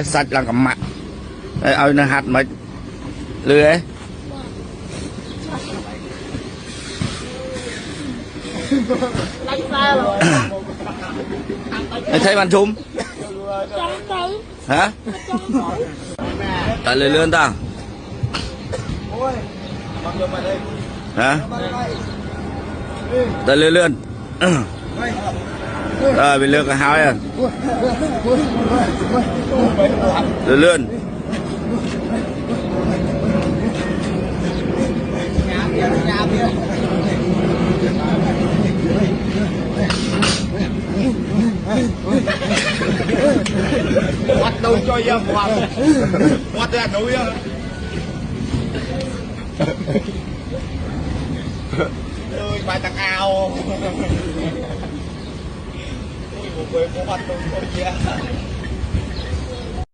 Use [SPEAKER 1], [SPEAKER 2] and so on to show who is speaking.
[SPEAKER 1] sạch là cầm mặt ơi nó hạt mà lười ấy thấy bạn chung hả tại lười lươn ta hả tại lười lươn rồi bị lừa cả hai à lừa lươn
[SPEAKER 2] quạt đầu cho em quạt ra núi á ơi bài tặng ao ui một người có quạt đầu cho em